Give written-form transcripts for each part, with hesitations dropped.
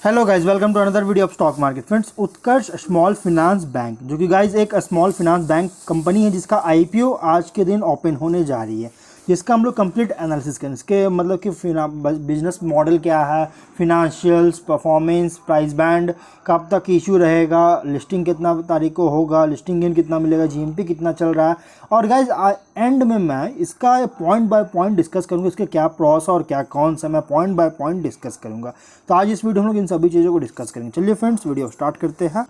Hello guys, welcome to another video of stock market. Friends, Utkarsh small finance bank जो कि guys एक small finance bank company है जिसका IPO आज के दिन ओपन होने जा रही है, जिसका हम लोग कंप्लीट एनालिसिस करें। इसके मतलब कि बिजनेस मॉडल क्या है, फिनेंशियल्स, परफॉर्मेंस, प्राइस बैंड, कब तक इशू रहेगा, लिस्टिंग कितना तारीख को होगा, लिस्टिंग गेन कितना मिलेगा, जीएमपी कितना चल रहा है। और गाइज एंड में मैं इसका पॉइंट बाय पॉइंट डिस्कस करूंगा, इसके क्या प्रॉस और क्या कॉन्स है, मैं पॉइंट बाय पॉइंट डिस्कस करूंगा। तो आज इस वीडियो में हम लोग इन सभी चीज़ों को डिस्कस करेंगे। चलिए फ्रेंड्स, वीडियो स्टार्ट करते हैं।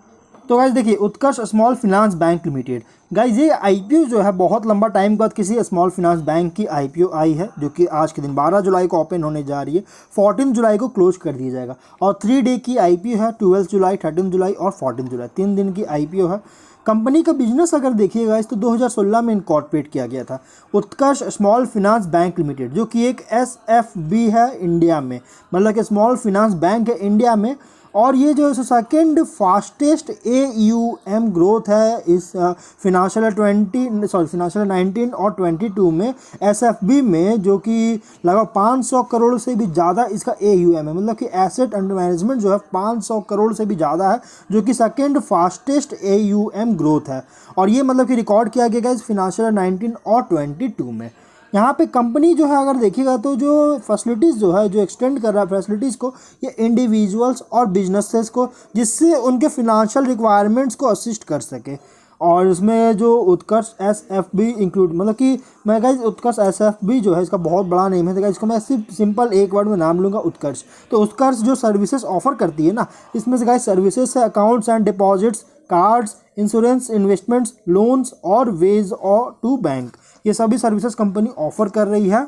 तो गाइज देखिए, Utkarsh small finance bank limited, guys ये आईपीओ जो है बहुत लंबा टाइम के बाद किसी स्मॉल फाइनेंस बैंक की आईपीओ आई है, जो कि आज के दिन 12 जुलाई को ओपन होने जा रही है। 14 जुलाई को क्लोज कर दिया जाएगा और 3 डे की आईपीओ है। 12 जुलाई, 13 जुलाई और 14 जुलाई 3 दिन की आईपीओ है। कंपनी का बिजनेस अगर देखिएगा इस तो 2016 में इनकॉर्पोरेट किया गया था उत्कर्ष स्मॉल फाइनेंस बैंक लिमिटेड, जो कि एक एसएफबी है इंडिया में, मतलब कि स्मॉल फाइनेंस बैंक है इंडिया में। और ये जो है सेकेंड फास्टेस्ट एयूएम ग्रोथ है इस फिनेंशियल 19 और 22 में एसएफबी में, जो कि लगभग 500 करोड़ से भी ज़्यादा इसका एयूएम है, मतलब कि एसेट अंडर मैनेजमेंट जो है 500 करोड़ से भी ज़्यादा है, जो कि सेकेंड फास्टेस्ट एयूएम ग्रोथ है। और ये मतलब कि रिकॉर्ड किया गया इस फिनेंशियल 19 और 22 में। यहाँ पे कंपनी जो है अगर देखिएगा तो जो फैसिलिटीज़ जो है, जो एक्सटेंड कर रहा है फैसिलिटीज़ को, ये इंडिविजुअल्स और बिजनेसेस को, जिससे उनके फिनेंशियल रिक्वायरमेंट्स को असिस्ट कर सके। और इसमें जो उत्कर्ष एसएफबी इंक्लूड, मतलब कि मैं गाइज उत्कर्ष एसएफबी जो है इसका बहुत बड़ा नेम है, तो गाइज इसको मैं सिर्फ सिंपल एक वर्ड में नाम लूँगा, उत्कर्ष। तो उत्कर्ष जो सर्विसेज ऑफर करती है ना, इसमें से गाइज सर्विसेज है accounts and deposits, cards, insurance, investments, loans और वेज और टू बैंक, ये सभी सर्विसेज कंपनी ऑफर कर रही है।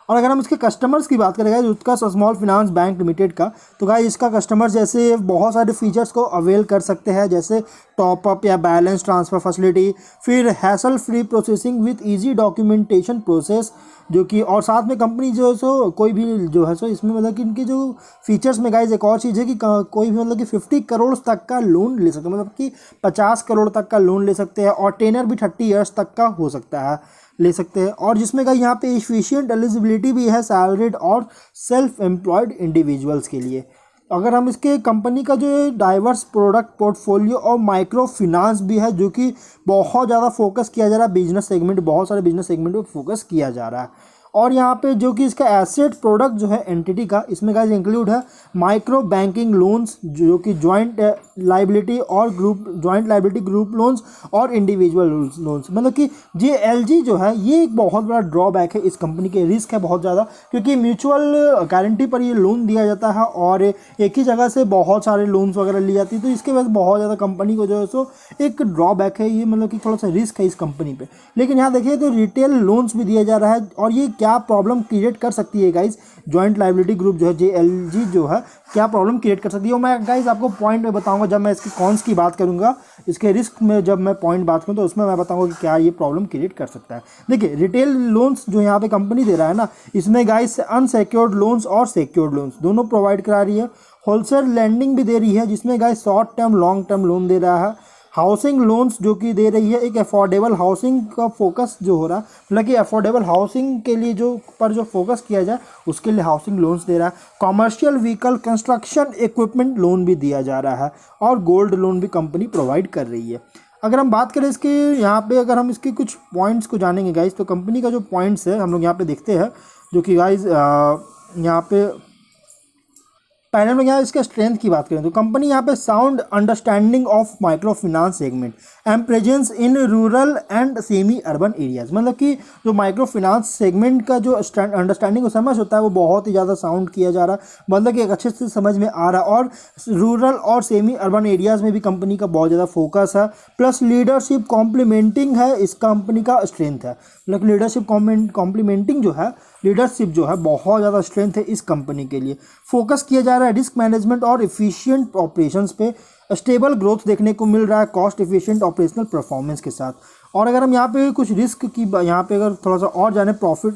और अगर हम इसके कस्टमर्स की बात करें गाइस उत्कर्ष स्मॉल फाइनेंस बैंक लिमिटेड का, तो गाइस इसका कस्टमर्स जैसे बहुत सारे फीचर्स को अवेल कर सकते हैं, जैसे टॉपअप या बैलेंस ट्रांसफ़र फैसिलिटी, फिर hassle free processing with easy documentation process, जो कि और साथ में कंपनी जो है सो कोई भी जो है सो इसमें मतलब कि इनके जो फीचर्स में गाइस एक और चीज़ है कि कोई भी मतलब कि 50 करोड़ तक का लोन ले सकते हैं, मतलब कि 50 करोड़ तक का लोन ले सकते हैं, और टेनर भी 30 ईयर्स तक का हो सकता है, ले सकते हैं। और जिसमें का यहाँ पे एफिशिएंट एलिजिबिलिटी भी है सैलरीड और सेल्फ एम्प्लॉयड इंडिविजुअल्स के लिए। अगर हम इसके कंपनी का जो डाइवर्स प्रोडक्ट पोर्टफोलियो और माइक्रो फिनांस भी है, जो कि बहुत ज़्यादा फोकस किया जा रहा है बिजनेस सेगमेंट, बहुत सारे बिजनेस सेगमेंट पर फोकस किया जा रहा है। और यहाँ पे जो कि इसका एसेट प्रोडक्ट जो है एंटिटी का, इसमें गाइस इंक्लूड है माइक्रो बैंकिंग लोन्स, जो कि जॉइंट लाइबिलिटी ग्रुप लोन्स और इंडिविजुअल लोन्स। मतलब कि जेएलजी जो है ये एक बहुत बड़ा ड्रॉबैक है इस कंपनी के, रिस्क है बहुत ज़्यादा, क्योंकि म्यूचुअल गारंटी पर ये लोन दिया जाता है और एक ही जगह से बहुत सारे लोन्स वगैरह ली जाती है, तो इसके वजह से बहुत ज़्यादा कंपनी को जो है सो एक ड्रॉबैक है ये, मतलब कि थोड़ा सा रिस्क है इस कंपनी पे। लेकिन यहाँ देखिए तो रिटेल लोन्स भी दिया जा रहा है, और ये क्या प्रॉब्लम क्रिएट कर सकती है गाइज, जॉइंट लाइबिलिटी ग्रुप जो है जेएलजी जो है क्या प्रॉब्लम क्रिएट कर सकती है, वो मैं गाइज आपको पॉइंट में बताऊंगा जब मैं इसके कॉन्स की बात करूंगा। इसके रिस्क में जब मैं पॉइंट बात करूँ तो उसमें मैं बताऊंगा कि क्या ये प्रॉब्लम क्रिएट कर सकता है। देखिए, रिटेल लोन्स जो यहाँ पे कंपनी दे रहा है ना, इसमें गाइज अनसिक्योर्ड लोन्स और सिक्योर्ड लोन्स दोनों प्रोवाइड करा रही है। होलसेल लैंडिंग भी दे रही है, जिसमें guys short term long term loan दे रहा है। हाउसिंग लोन्स जो कि दे रही है, एक अफोर्डेबल हाउसिंग का फोकस जो हो रहा है, मतलब कि अफोर्डेबल हाउसिंग के लिए जो फोकस किया जाए उसके लिए हाउसिंग लोन्स दे रहा है। Commercial vehicle construction equipment loan भी दिया जा रहा है, और गोल्ड लोन भी कंपनी प्रोवाइड कर रही है। अगर हम बात करें इसके यहाँ पे, अगर हम इसके कुछ पॉइंट्स को जानेंगे गाइज, तो कंपनी का जो पॉइंट्स है हम लोग यहाँ पे देखते हैं, जो कि गाइज यहाँ पे पहले में यहाँ इसके स्ट्रेंथ की बात करें तो कंपनी यहाँ पे sound understanding of micro finance segment and presence in rural and semi urban areas, मतलब कि जो माइक्रो फाइनेंस सेगमेंट का जो अंडरस्टैंडिंग समझ होता है वो बहुत ही ज़्यादा साउंड किया जा रहा है, मतलब कि एक अच्छे से समझ में आ रहा है। और रूरल और सेमी अर्बन एरियाज में भी कंपनी का बहुत ज़्यादा फोकस है, प्लस लीडरशिप कॉम्प्लीमेंटिंग है इस कंपनी का स्ट्रेंथ है, मतलब लीडरशिप कॉम्प्लीमेंटिंग जो है, लीडरशिप जो है बहुत ज़्यादा स्ट्रेंथ है इस कंपनी के लिए। फोकस किया जा रहा है रिस्क मैनेजमेंट और एफिशिएंट ऑपरेशंस पे, स्टेबल ग्रोथ देखने को मिल रहा है कॉस्ट एफिशिएंट ऑपरेशनल परफॉर्मेंस के साथ। और अगर हम यहाँ पे कुछ रिस्क की यहाँ पे अगर थोड़ा सा और जाने प्रॉफिट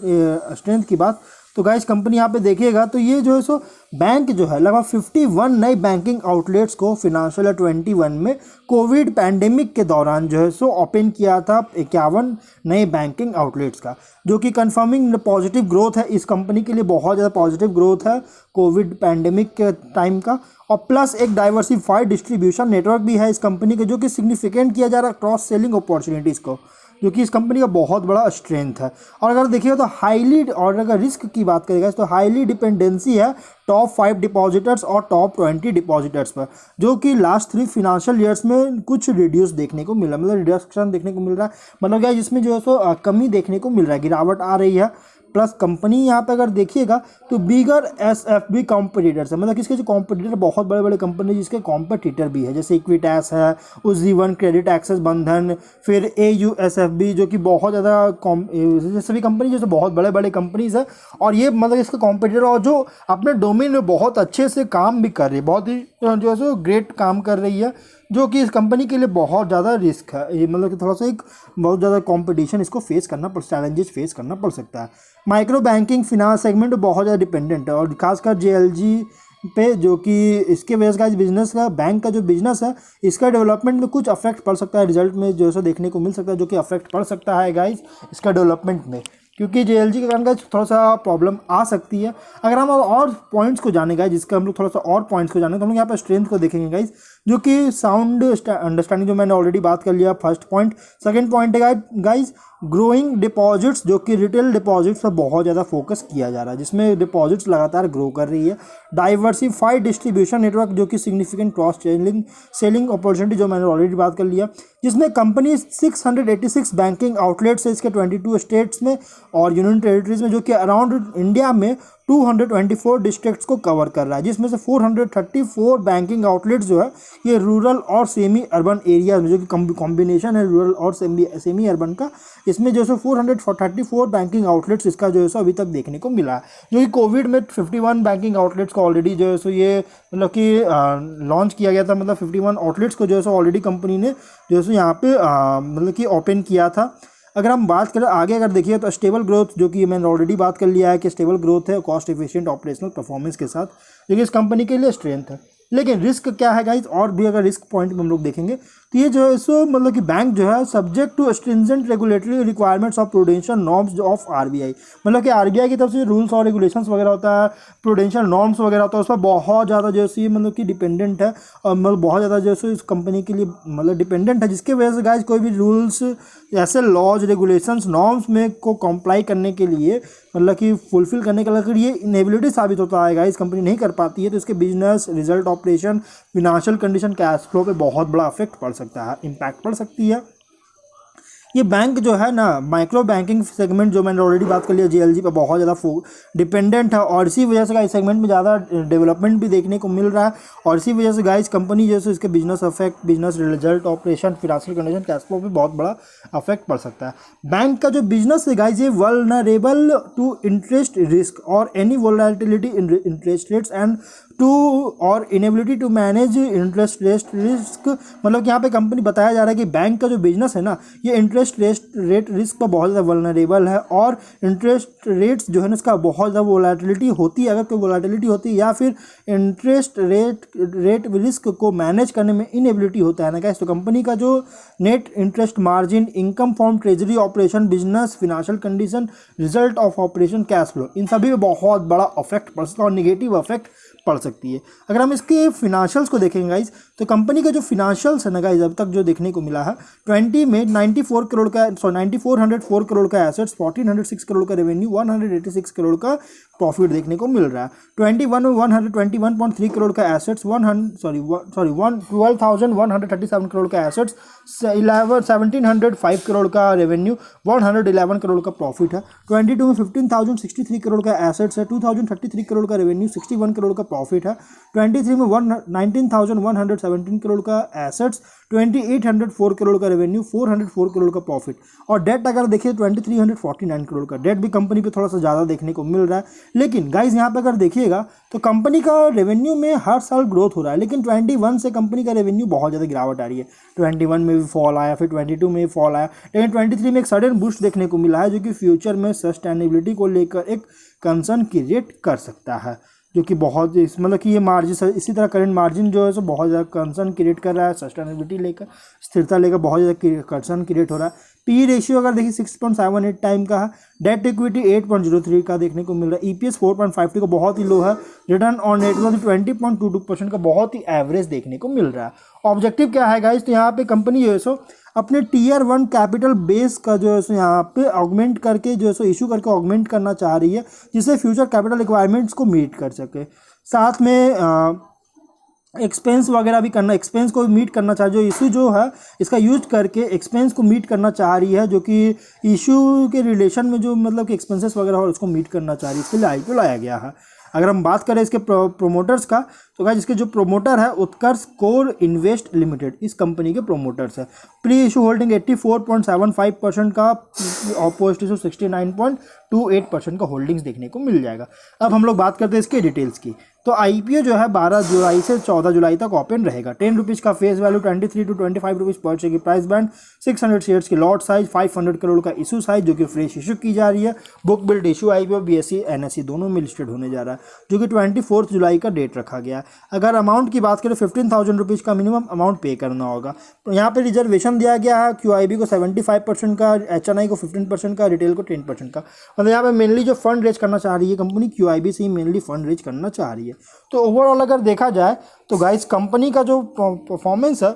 स्ट्रेंथ की बात, तो गाइस कंपनी यहाँ पे देखिएगा तो ये जो है सो बैंक जो है लगभग 51 नए बैंकिंग आउटलेट्स को फिनेंशियल 21 में कोविड पैंडेमिक के दौरान जो है सो ओपन किया था 51 नए बैंकिंग आउटलेट्स का, जो कि कंफर्मिंग पॉजिटिव ग्रोथ है इस कंपनी के लिए, बहुत ज़्यादा पॉजिटिव ग्रोथ है कोविड पैंडेमिक के टाइम का। और प्लस एक डाइवर्सिफाइड डिस्ट्रीब्यूशन नेटवर्क भी है इस कंपनी के, जो कि सिग्निफिकेंट किया जा रहा है क्रॉस सेलिंग अपॉर्चुनिटीज़ को, जो कि इस कंपनी का बहुत बड़ा स्ट्रेंथ है। और अगर देखिएगा तो हाईली, और अगर रिस्क की बात करेगा तो हाईली डिपेंडेंसी है टॉप 5 डिपॉजिटर्स और टॉप 20 डिपॉजिटर्स पर, जो कि लास्ट 3 फिनेंशियल ईयर्स में कुछ रिड्यूस देखने को मिला, मतलब रिडक्शन देखने को मिल रहा है, मतलब क्या जिसमें जो है सो कमी देखने को मिल रहा है, गिरावट आ रही है। प्लस कंपनी यहाँ पे अगर देखिएगा तो बिगर SFB कॉम्पिटिटर्स है, मतलब किसके जो कॉम्पिटिटर बहुत बड़े बड़े कंपनी जिसके कॉम्पिटिटर भी है, जैसे इक्विटैस है, उज्जीवन, क्रेडिट एक्सेस, बंधन, फिर AUSFB जो कि बहुत ज़्यादा सभी कंपनी जैसे बहुत बड़े बड़े कंपनीज है, और ये मतलब इसका कॉम्पिटिटर और जो अपने डोमेन में बहुत अच्छे से काम भी कर रही है, बहुत ही जो है सो ग्रेट काम कर रही है, जो कि इस कंपनी के लिए बहुत ज़्यादा रिस्क है, ये मतलब कि थोड़ा सा एक बहुत ज़्यादा कंपटीशन इसको फेस करना चैलेंजेस फेस करना पड़ सकता है। माइक्रो बैंकिंग फिनांस सेगमेंट बहुत ज़्यादा डिपेंडेंट है, और खासकर JLG पे, जो कि इसके वजह से बिजनेस का, बैंक का जो बिजनेस है इसका डेवलपमेंट में कुछ अफेक्ट पड़ सकता है, रिजल्ट में जो है देखने को मिल सकता है, जो कि अफेक्ट पड़ सकता है गाइज इसका डेवलपमेंट में, क्योंकि JLG के कारण गाइज थोड़ा सा प्रॉब्लम आ सकती है। अगर हम और पॉइंट्स को जाने गाइज, जिसका हम लोग थोड़ा सा और पॉइंट्स को जाने तो हम लोग यहाँ पर स्ट्रेंथ को देखेंगे गाइज, जो कि साउंड अंडरस्टैंडिंग, जो मैंने ऑलरेडी बात कर लिया फर्स्ट पॉइंट। सेकंड पॉइंट है गाइज ग्रोइंग डिपॉजिट्स, जो कि रिटेल डिपॉजिट्स पर बहुत ज़्यादा फोकस किया जा रहा है, जिसमें डिपॉजिट्स लगातार ग्रो कर रही है। डाइवर्सिफाइड डिस्ट्रीब्यूशन नेटवर्क, जो कि सिग्निफिकेंट क्रॉस सेलिंग अपॉर्चुनिटी, जो मैंने ऑलरेडी बात कर लिया, जिसमें कंपनी 686 बैंकिंग आउटलेट्स है इसके 22 स्टेट्स में और यूनियन टेरिटरीज में, जो कि अराउंड इंडिया में 224 डिस्ट्रिक्ट्स को कवर कर रहा है, जिसमें से 434 बैंकिंग आउटलेट्स जो है ये रूरल और सेमी अर्बन एरिया में, जो कि कॉम्बिनेशन है रूरल और सेमी अर्बन का, इसमें जो है 434 बैंकिंग आउटलेट्स इसका जो है सो अभी तक देखने को मिला है, जो कि कोविड में 51 बैंकिंग आउटलेट्स को ऑलरेडी जो है सो ये मतलब कि लॉन्च किया गया था, मतलब 51 आउटलेट्स को जो है सो ऑलरेडी कंपनी ने जो है सो यहाँ पे मतलब कि ओपन किया था। अगर हम बात करें आगे, अगर देखिए तो स्टेबल ग्रोथ, जो कि मैंने ऑलरेडी बात कर लिया है कि स्टेबल ग्रोथ है कॉस्ट एफिशिएंट ऑपरेशनल परफॉर्मेंस के साथ, जो कि इस कंपनी के लिए स्ट्रेंथ है। लेकिन रिस्क क्या है गाइज, और भी अगर रिस्क पॉइंट में हम लोग देखेंगे तो ये जो है सो मतलब कि बैंक जो है subject to stringent regulatory requirements of prudential norms of RBI, मतलब कि RBI की तरफ से रूल्स और रेगुलेशंस वगैरह होता है, प्रूडेंशियल नॉर्म्स वगैरह होता है, उस पर बहुत ज़्यादा जो है ये मतलब कि डिपेंडेंट है, और मतलब बहुत ज़्यादा जो है इस कंपनी के लिए मतलब डिपेंडेंट है, जिसके वजह से गाइज कोई भी रूल्स ऐसे लॉज रेगुलेशंस नॉर्म्स में को कंप्लाई करने के लिए मतलब कि फुलफिल करने के लिए अगर ये इनेबिलिटी साबित होता है गाइस, कंपनी नहीं कर पाती है, तो इसके business, result, operation, financial condition, cash flow पे बहुत बड़ा इफेक्ट पड़ सकता है, इम्पैक्ट पड़ सकती है। ये बैंक जो है ना माइक्रो बैंकिंग सेगमेंट, जो मैंने ऑलरेडी बात कर लिया, JLG पे बहुत ज़्यादा डिपेंडेंट है, और इसी वजह से गाइस सेगमेंट में ज़्यादा डेवलपमेंट भी देखने को मिल रहा है, और इसी वजह से गाइस कंपनी जैसे इसके business affect, business result, operation, financial condition, cash flow पे बहुत बड़ा अफेक्ट पड़ सकता है। बैंक का जो बिजनेस है गाइस ये वल्नरेबल टू इंटरेस्ट रिस्क और any volatility in interest rates and to और inability to manage interest risk, मतलब कि यहाँ पे कंपनी बताया जा रहा है कि बैंक का जो बिजनेस है ना ये इंटरेस्ट रेट रिस्क पर बहुत ज़्यादा वल्नरेबल है, और इंटरेस्ट रेट्स जो है ना इसका बहुत ज़्यादा वोलेटिलिटी होती है, अगर कोई वोलेटिलिटी होती है या फिर इंटरेस्ट रेट रिस्क को मैनेज करने में इनेबिलिटी होता है ना गाइस, तो कंपनी का जो net interest margin, income from treasury operation, business, financial condition, result of operation, cash flow, इन सभी पे बहुत बड़ा अफेक्ट पड़ सकता है और निगेटिव अफेक्ट पड़ सकती है। अगर हम इसके फिनेंशियल्स को देखेंगे गाइज, तो कंपनी का जो फिनेंशियल्स है ना गाइज अब तक जो देखने को मिला है 20 में 94 करोड़ का 9404 करोड़ का एसेट्स, 1406 करोड़ का रेवेन्यू, 186 करोड़ का प्रॉफिट देखने को मिल रहा है। 21 में 121.3 करोड़ का एसेट्स, 12,137 करोड़ का एसेट्स, 1705 करोड़ का रेवेन्यू, 111 करोड़ का प्रॉफिट है। 22 में 15,063 करोड़ का एसेट्स है, 2,033 करोड़ का रेवेन्यू, 61 करोड़ का प्रॉफिट है, 23 में 19,117 करोड़ का एसेट्स, 2,804 करोड़ का रेवेन्यू, 404 करोड़ का प्रॉफिट। और डेट अगर देखिए 2,349 करोड़ का डेट भी कंपनी पे थोड़ा सा ज़्यादा देखने को मिल रहा है। लेकिन गाइज यहाँ पे अगर देखिएगा तो कंपनी का रेवेन्यू में हर साल ग्रोथ हो रहा है, लेकिन 21 से कंपनी का रेवेन्यू बहुत ज़्यादा गिरावट आ रही है। 21 में भी फॉल आया, फिर 22 में भी फॉल आया, लेकिन 23 में एक सडन बूस्ट देखने को मिला है, जो कि फ्यूचर में सस्टेनेबिलिटी को लेकर एक कंसर्न क्रिएट कर सकता है, जो कि बहुत मतलब कि ये मार्जिन इसी तरह करंट मार्जिन जो है सो बहुत ज़्यादा कंसर्न क्रिएट कर रहा है, सस्टेनेबिलिटी लेकर, स्थिरता लेकर बहुत ज़्यादा कंसर्न क्रिएट हो रहा है। पी रेशियो अगर देखिए 6.78 टाइम का है, डेट इक्विटी 8.03 का देखने को मिल रहा है, ईपीएस 4.52 का बहुत ही लो है, रिटर्न ऑन नेटवर्थ 20.22% का बहुत ही एवरेज देखने को मिल रहा है। ऑब्जेक्टिव क्या है गाइस, तो यहाँ पे कंपनी जो है सो अपने टीयर 1 कैपिटल बेस का जो है सो यहाँ पे ऑगमेंट करके जो है सो इशू करके ऑगमेंट करना चाह रही है, जिससे फ्यूचर कैपिटल रिक्वायरमेंट्स को मीट कर सके। साथ में एक्सपेंस वगैरह भी करना, एक्सपेंस को मीट करना चाह, जो इशू जो है इसका यूज करके एक्सपेंस को मीट करना चाह रही है, जो कि इशू के रिलेशन में जो मतलब कि एक्सपेंसेस वगैरह हो उसको मीट करना चाह रही है, इसके लिए आईपीओ लाया गया है। अगर हम बात करें इसके प्रोमोटर्स का, तो गाइस इसके जो प्रोमोटर है उत्कर्ष कोर इन्वेस्ट लिमिटेड, इस कंपनी के प्रोमोटर्स है। प्री इशू होल्डिंग 84.75% का, पोस्ट इशू 69.28% का होल्डिंग्स देखने को मिल जाएगा। अब हम लोग बात करते हैं इसके डिटेल्स की। तो आईपीओ जो है 12 जुलाई से 14 जुलाई तक ओपन रहेगा। 10 रुपीज़ का फेस वैल्यू, 23 to 25 रुपीज़ पर शेयर की प्राइस बैंड, 600 शेयर्स की लॉट साइज, 500 करोड़ का इशू साइज, जो कि फ्रेश इशू की जा रही है। Book build issue IPO BSE NSE दोनों में लिस्टेड होने जा रहा है, जो कि 24 जुलाई का डेट रखा गया है। अगर अमाउंट की बात करें 15,000 रुपीज़ का मिनिमम अमाउंट पे करना होगा। तो यहाँ पे रिजर्वेशन दिया गया है, क्यूआईबी को 75% का, एचएनआई को 15% का, रिटेल को 10% का। मतलब यहाँ पे मेनली जो फंड रेज करना चाह रही है कंपनी, क्यूआईबी से ही मेनली फंड रेज करना चाह रही है। तो ओवरऑल अगर देखा जाए तो गाइस कंपनी का जो परफॉर्मेंस है,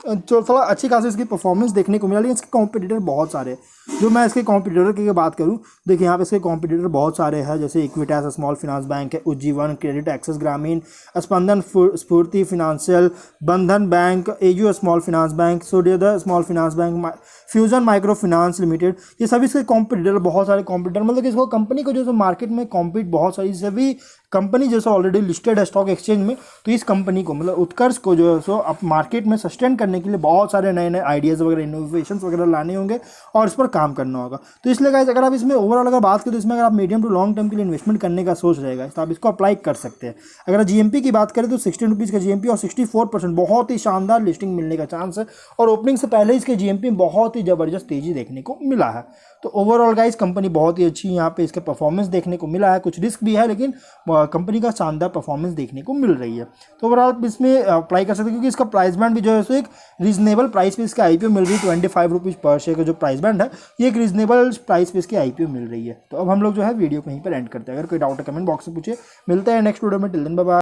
जो थोड़ा अच्छी खासी इसकी परफॉर्मेंस देखने को मिला, लेकिन इसके कॉम्पिटिटर बहुत सारे हैं। जो मैं इसके कॉम्पिटिटर की बात करूं, देखिए यहाँ पे इसके कॉम्पिटिटर बहुत सारे हैं, जैसे इक्विटास स्मॉल फाइनेंस बैंक है, उज्जीवन क्रेडिट, एक्सिस ग्रामीण, स्पंदन Sphoorty financial, Bandhan bank, AU small finance bank, Suryoday small finance bank, fusion micro finance limited, ये सभी इसके कॉम्पिटिटर, बहुत सारे कॉम्पिटिटर, मतलब कि इसको कंपनी को जो है मार्केट में कॉम्पीट बहुत सारी सभी कंपनी जैसे ऑलरेडी लिस्टेड है स्टॉक एक्सचेंज में। तो इस कंपनी को मतलब उत्कर्ष को जो है सो अब मार्केट में सस्टेन करने के लिए बहुत सारे नए नए आइडियाज़ वगैरह, इनोवेशंस वगैरह लाने होंगे और इस पर काम करना होगा। तो इसलिए गाइस अगर आप इसमें ओवरऑल अगर बात करें तो इसमें अगर आप मीडियम टू लॉन्ग टर्म के लिए इन्वेस्टमेंट करने का सोच रहेगा तो आप इसको अप्लाई कर सकते हैं। अगर जीएमपी की बात करें तो 16 रुपीज़ का जीएमपी और 64% बहुत ही शानदार लिस्टिंग मिलने का चांस है, और ओपनिंग से पहले इसके जीएमपी में बहुत ही ज़बरदस्त तेज़ी देखने को मिला है। तो ओवरऑल गाइस कंपनी बहुत ही अच्छी यहाँ पे इसके परफॉर्मेंस देखने को मिला है। कुछ रिस्क भी है, लेकिन कंपनी का शानदार परफॉर्मेंस देखने को मिल रही है। तो ओवरऑल इसमें अप्लाई कर सकते हैं, क्योंकि इसका प्राइस बैंड भी जो है सो एक रीजनेबल प्राइस पे इसका आईपीओ मिल रही है। 25 रुपीज़ पर शेयर का जो प्राइस बैंड है, ये एक रीजनेबल प्राइस पे इसकी आईपीओ मिल रही है। तो अब हम लोग जो है वीडियो कहीं पर एंड करते हैं। अगर कोई डाउट है कमेंट बॉक्स में पूछिए। मिलते हैं नेक्स्ट वीडियो में। Till then bye bye.